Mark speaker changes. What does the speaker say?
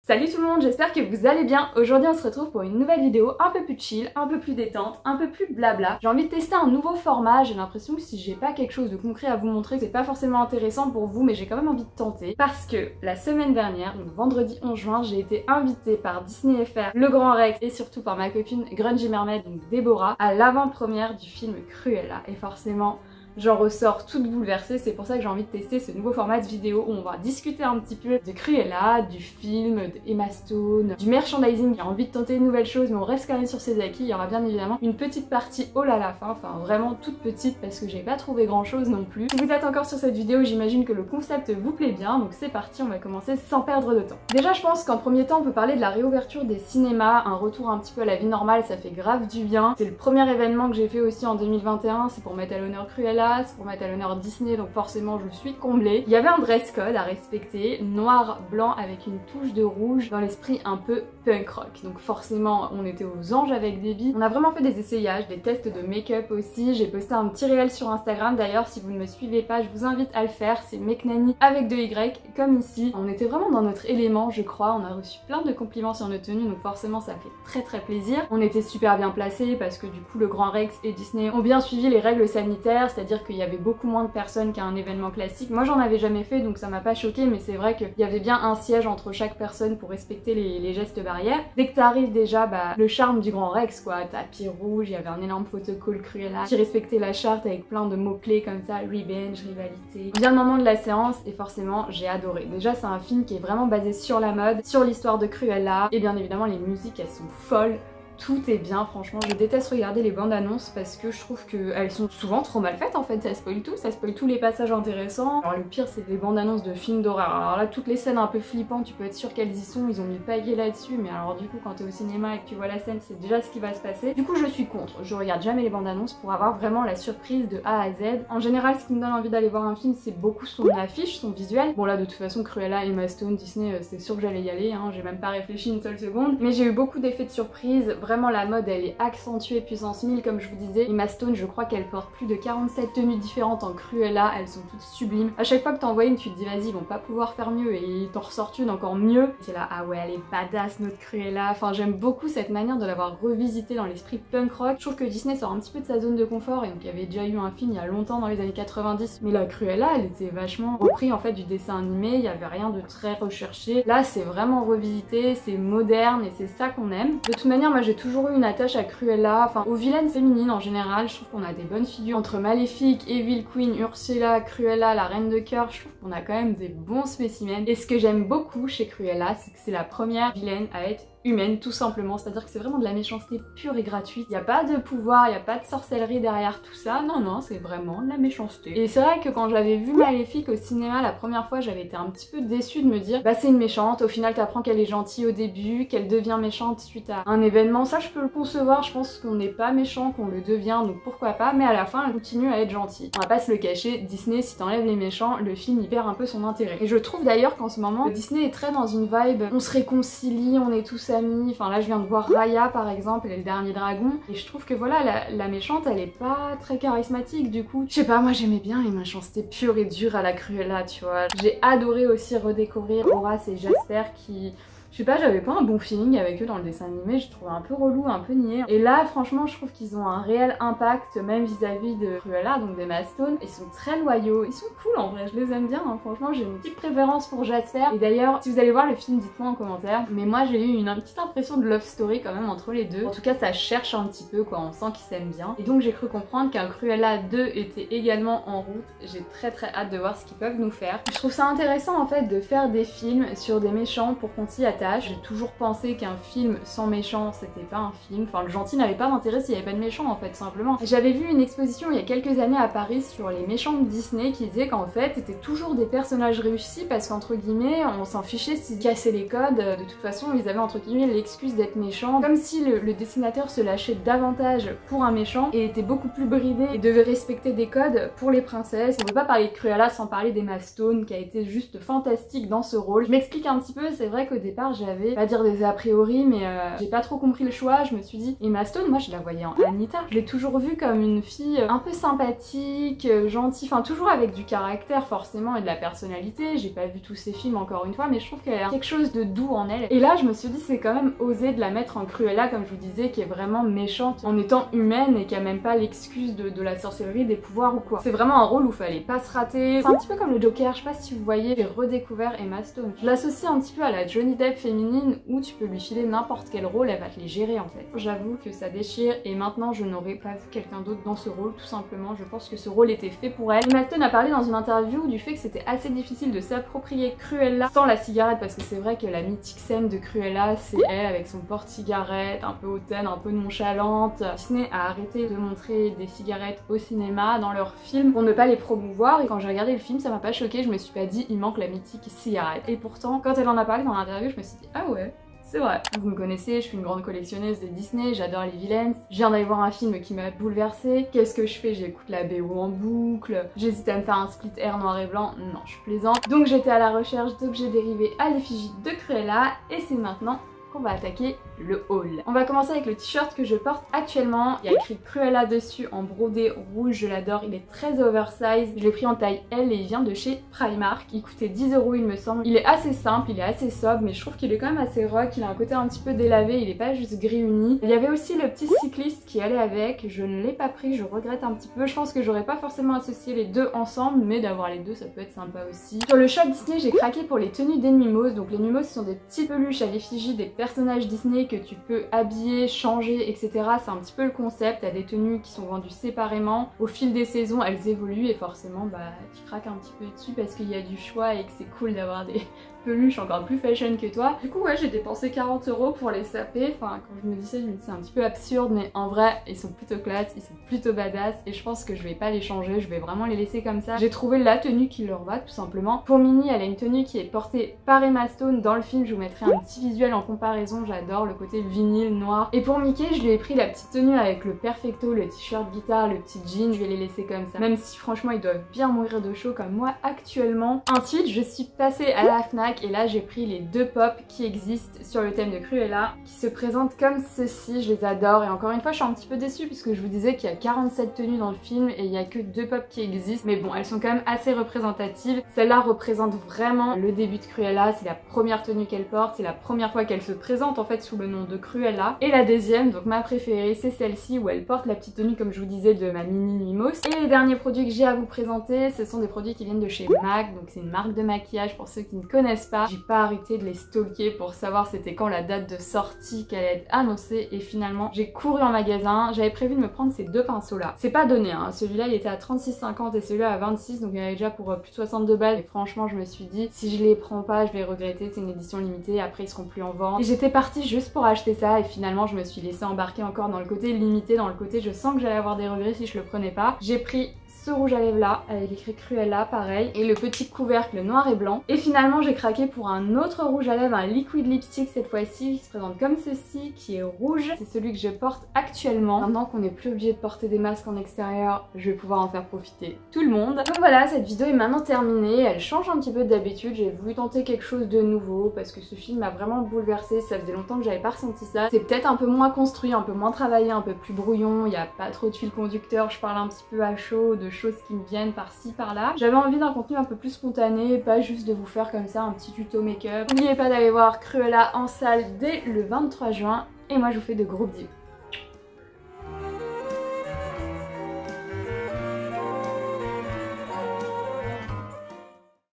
Speaker 1: Salut tout le monde, j'espère que vous allez bien. Aujourd'hui on se retrouve pour une nouvelle vidéo un peu plus chill, un peu plus détente, un peu plus blabla. J'ai envie de tester un nouveau format, j'ai l'impression que si j'ai pas quelque chose de concret à vous montrer, c'est pas forcément intéressant pour vous, mais j'ai quand même envie de tenter. Parce que la semaine dernière, donc vendredi 11 juin, j'ai été invitée par Disney FR, Le Grand Rex et surtout par ma copine Grungy Mermaid, donc Déborah, à l'avant-première du film Cruella. Et forcément, j'en ressors toute bouleversée, c'est pour ça que j'ai envie de tester ce nouveau format de vidéo où on va discuter un petit peu de Cruella, du film, de Emma Stone, du merchandising. J'ai envie de tenter une nouvelle chose mais on reste quand même sur ses acquis. Il y aura bien évidemment une petite partie haul à la fin, enfin vraiment toute petite parce que j'ai pas trouvé grand chose non plus. Si vous êtes encore sur cette vidéo, j'imagine que le concept vous plaît bien, donc c'est parti, on va commencer sans perdre de temps. Déjà je pense qu'en premier temps on peut parler de la réouverture des cinémas, un retour un petit peu à la vie normale, ça fait grave du bien. C'est le premier événement que j'ai fait aussi en 2021, c'est pour mettre à l'honneur Cruella, c'est pour mettre à l'honneur Disney, donc forcément je suis comblée. Il y avait un dress code à respecter, noir, blanc avec une touche de rouge, dans l'esprit un peu punk rock. Donc forcément on était aux anges avec Debbie. On a vraiment fait des essayages, des tests de make-up aussi. J'ai posté un petit réel sur Instagram d'ailleurs, si vous ne me suivez pas, je vous invite à le faire. C'est Meknani avec 2Y, comme ici. On était vraiment dans notre élément, je crois. On a reçu plein de compliments sur nos tenues, donc forcément ça fait très plaisir. On était super bien placés parce que du coup le Grand Rex et Disney ont bien suivi les règles sanitaires, c'est-à-dire qu'il y avait beaucoup moins de personnes qu'à un événement classique. Moi j'en avais jamais fait donc ça m'a pas choqué, mais c'est vrai qu'il y avait bien un siège entre chaque personne pour respecter les gestes barrières. Dès que t'arrives déjà, le charme du Grand Rex quoi, tapis rouge, il y avait un énorme photocall Cruella qui respectait la charte avec plein de mots-clés comme ça, revenge, rivalité. Vient le moment de la séance et forcément j'ai adoré. Déjà c'est un film qui est vraiment basé sur la mode, sur l'histoire de Cruella et bien évidemment les musiques elles sont folles. Tout est bien, franchement, je déteste regarder les bandes annonces parce que je trouve qu'elles sont souvent trop mal faites en fait, ça spoil tout, ça spoil tous les passages intéressants. Alors le pire c'est les bandes annonces de films d'horreur, alors là toutes les scènes un peu flippantes, tu peux être sûr qu'elles y sont, ils ont mis le paquet là-dessus, mais alors du coup quand t'es au cinéma et que tu vois la scène, c'est déjà ce qui va se passer. Du coup je suis contre, je regarde jamais les bandes annonces pour avoir vraiment la surprise de A à Z. En général ce qui me donne envie d'aller voir un film c'est beaucoup son affiche, son visuel. Bon là de toute façon Cruella, Emma Stone, Disney, c'était sûr que j'allais y aller, hein. J'ai même pas réfléchi une seule seconde, mais j'ai eu beaucoup d'effets de surprise. Vraiment la mode elle est accentuée puissance 1000 comme je vous disais. Emma Stone je crois qu'elle porte plus de 47 tenues différentes en Cruella, elles sont toutes sublimes. À chaque fois que t'en vois une tu te dis vas-y ils vont pas pouvoir faire mieux et t'en ressortent une encore mieux. C'est là ah ouais elle est badass notre Cruella. Enfin j'aime beaucoup cette manière de l'avoir revisité dans l'esprit punk rock. Je trouve que Disney sort un petit peu de sa zone de confort et donc il y avait déjà eu un film il y a longtemps dans les années 90 mais la Cruella elle était vachement repris en fait du dessin animé, il y avait rien de très recherché. Là c'est vraiment revisité, c'est moderne et c'est ça qu'on aime. De toute manière moi j'ai toujours eu une attache à Cruella, enfin aux vilaines féminines en général, je trouve qu'on a des bonnes figures. Entre Maléfique, Evil Queen, Ursula, Cruella, la Reine de Cœur, je trouve qu'on a quand même des bons spécimens. Et ce que j'aime beaucoup chez Cruella, c'est que c'est la première vilaine à être humaine tout simplement, c'est-à-dire que c'est vraiment de la méchanceté pure et gratuite. Il n'y a pas de pouvoir, il n'y a pas de sorcellerie derrière tout ça, non c'est vraiment de la méchanceté. Et c'est vrai que quand j'avais vu Maléfique au cinéma la première fois, j'avais été un petit peu déçue de me dire bah c'est une méchante, au final t'apprends qu'elle est gentille au début, qu'elle devient méchante suite à un événement, ça je peux le concevoir, je pense qu'on n'est pas méchant, qu'on le devient, donc pourquoi pas, mais à la fin elle continue à être gentille. On va pas se le cacher, Disney si t'enlèves les méchants, le film y perd un peu son intérêt. Et je trouve d'ailleurs qu'en ce moment, Disney est très dans une vibe, on se réconcilie, on est tous amis, enfin là je viens de voir Raya par exemple, elle est le dernier dragon, et je trouve que voilà, la méchante elle est pas très charismatique du coup. Je sais pas, moi j'aimais bien les méchancetés pures et dures à la Cruella, tu vois. J'ai adoré aussi redécouvrir Horace et Jasper qui... Je sais pas, j'avais pas un bon feeling avec eux dans le dessin animé, je trouvais un peu relou, un peu niais. Et là, franchement, je trouve qu'ils ont un réel impact, même vis-à-vis de Cruella, donc d'Emma Stone. Ils sont très loyaux, ils sont cool en vrai, je les aime bien, hein. Franchement, j'ai une petite préférence pour Jasper. Et d'ailleurs, si vous allez voir le film, dites-moi en commentaire. Mais moi, j'ai eu une petite impression de love story quand même entre les deux. En tout cas, ça cherche un petit peu, quoi, on sent qu'ils s'aiment bien. Et donc, j'ai cru comprendre qu'un Cruella 2 était également en route. J'ai très hâte de voir ce qu'ils peuvent nous faire. Je trouve ça intéressant en fait de faire des films sur des méchants pour qu'on s'y attache. J'ai toujours pensé qu'un film sans méchant c'était pas un film, enfin le gentil n'avait pas d'intérêt s'il y avait pas de méchant en fait simplement. J'avais vu une exposition il y a quelques années à Paris sur les méchants de Disney qui disait qu'en fait c'était toujours des personnages réussis parce qu'entre guillemets on s'en fichait s'ils cassaient les codes, de toute façon ils avaient entre guillemets l'excuse d'être méchants, comme si le dessinateur se lâchait davantage pour un méchant et était beaucoup plus bridé et devait respecter des codes pour les princesses. On peut pas parler de Cruella sans parler d'Emma Stone qui a été juste fantastique dans ce rôle. Je m'explique un petit peu, c'est vrai qu'au départ départ j'avais, pas dire des a priori, mais j'ai pas trop compris le choix. Je me suis dit, Emma Stone, moi je la voyais en Anita. Je l'ai toujours vue comme une fille un peu sympathique, gentille, enfin toujours avec du caractère forcément et de la personnalité. J'ai pas vu tous ses films encore une fois, mais je trouve qu'elle a quelque chose de doux en elle. Et là je me suis dit c'est quand même osé de la mettre en Cruella, comme je vous disais, qui est vraiment méchante en étant humaine et qui a même pas l'excuse de la sorcellerie, des pouvoirs ou quoi. C'est vraiment un rôle où fallait pas se rater. C'est un petit peu comme le Joker, je sais pas si vous voyez, j'ai redécouvert Emma Stone. Je l'associe un petit peu à la Johnny Depp féminine où tu peux lui filer n'importe quel rôle, elle va te les gérer en fait. J'avoue que ça déchire et maintenant je n'aurais pas vu quelqu'un d'autre dans ce rôle, tout simplement. Je pense que ce rôle était fait pour elle. Emma Stone a parlé dans une interview du fait que c'était assez difficile de s'approprier Cruella sans la cigarette, parce que c'est vrai que la mythique scène de Cruella, c'est elle avec son porte-cigarette, un peu hautaine, un peu nonchalante. Disney a arrêté de montrer des cigarettes au cinéma dans leurs films pour ne pas les promouvoir, et quand j'ai regardé le film ça m'a pas choqué, je me suis pas dit il manque la mythique cigarette. Et pourtant quand elle en a parlé dans l'interview je me suis dit ah ouais, c'est vrai. Vous me connaissez, je suis une grande collectionneuse de Disney, j'adore les vilains. Je viens d'aller voir un film qui m'a bouleversée. Qu'est-ce que je fais? J'écoute la BO en boucle. J'hésite à me faire un split air noir et blanc. Non, je plaisante. Donc j'étais à la recherche d'objets dérivés à l'effigie de Cruella et c'est maintenant qu'on va attaquer le haul. On va commencer avec le t-shirt que je porte actuellement. Il y a écrit Cruella dessus en brodé rouge, je l'adore, il est très oversize. Je l'ai pris en taille L et il vient de chez Primark. Il coûtait 10 € il me semble. Il est assez simple, il est assez sobre, mais je trouve qu'il est quand même assez rock. Il a un côté un petit peu délavé, il est pas juste gris uni. Il y avait aussi le petit cycliste qui allait avec, je ne l'ai pas pris, je regrette un petit peu. Je pense que j'aurais pas forcément associé les deux ensemble, mais d'avoir les deux ça peut être sympa aussi. Sur le shop Disney, j'ai craqué pour les tenues d'Enmimos. Donc les Mimos, ce sont des petites peluches à l'effigie des personnages Disney que tu peux habiller, changer, etc. C'est un petit peu le concept. T'as des tenues qui sont vendues séparément. Au fil des saisons, elles évoluent et forcément, bah, tu craques un petit peu dessus parce qu'il y a du choix et que c'est cool d'avoir des peluches encore plus fashion que toi. Du coup, ouais, j'ai dépensé 40 € pour les saper. Enfin, quand je me dis ça, je me dis c'est un petit peu absurde, mais en vrai, ils sont plutôt classe, ils sont plutôt badass et je pense que je vais pas les changer, je vais vraiment les laisser comme ça. J'ai trouvé la tenue qui leur va tout simplement. Pour Minnie, elle a une tenue qui est portée par Emma Stone. Dans le film, je vous mettrai un petit visuel en comparaison. J'adore le côté vinyle noir. Et pour Mickey, je lui ai pris la petite tenue avec le perfecto, le t-shirt guitare, le petit jean. Je vais les laisser comme ça, même si franchement ils doivent bien mourir de chaud comme moi actuellement. Ensuite, je suis passée à la Fnac et là j'ai pris les deux pops qui existent sur le thème de Cruella, qui se présentent comme ceci. Je les adore et encore une fois je suis un petit peu déçue puisque je vous disais qu'il y a 47 tenues dans le film et il y a que deux pops qui existent, mais bon, elles sont quand même assez représentatives. Celle-là représente vraiment le début de Cruella, c'est la première tenue qu'elle porte, c'est la première fois qu'elle se présente en fait sous le nom de Cruella. Et la deuxième, donc ma préférée, c'est celle-ci où elle porte la petite tenue comme je vous disais de ma Minnie Mimos. Et les derniers produits que j'ai à vous présenter, ce sont des produits qui viennent de chez MAC, donc c'est une marque de maquillage pour ceux qui ne connaissent pas. J'ai pas arrêté de les stalker pour savoir c'était quand la date de sortie qu'elle allait être annoncée et finalement j'ai couru en magasin. J'avais prévu de me prendre ces deux pinceaux là. C'est pas donné hein, celui-là il était à 36,50 et celui-là à 26, donc il y en avait déjà pour plus de 62 balles et franchement je me suis dit si je les prends pas je vais regretter, c'est une édition limitée, après ils seront plus en vente. Et j'étais partie juste pour acheter ça et finalement je me suis laissée embarquer encore dans le côté limité, dans le côté je sens que j'allais avoir des regrets si je le prenais pas. J'ai pris ce rouge à lèvres là avec écrit Cruella pareil et le petit couvercle noir et blanc, et finalement j'ai craqué pour un autre rouge à lèvres, un liquid lipstick cette fois-ci qui se présente comme ceci, qui est rouge. C'est celui que je porte actuellement. Maintenant qu'on n'est plus obligé de porter des masques en extérieur, je vais pouvoir en faire profiter tout le monde. Donc voilà, cette vidéo est maintenant terminée, elle change un petit peu d'habitude. J'ai voulu tenter quelque chose de nouveau parce que ce film m'a vraiment bouleversée, ça faisait longtemps que j'avais pas ressenti ça. C'est peut-être un peu moins construit, un peu moins travaillé, un peu plus brouillon, il n'y a pas trop de fil conducteur, je parle un petit peu à chaud de choses qui me viennent par-ci par-là. J'avais envie d'un contenu un peu plus spontané, pas juste de vous faire comme ça un petit tuto make-up. N'oubliez pas d'aller voir Cruella en salle dès le 23 juin et moi je vous fais de gros bisous.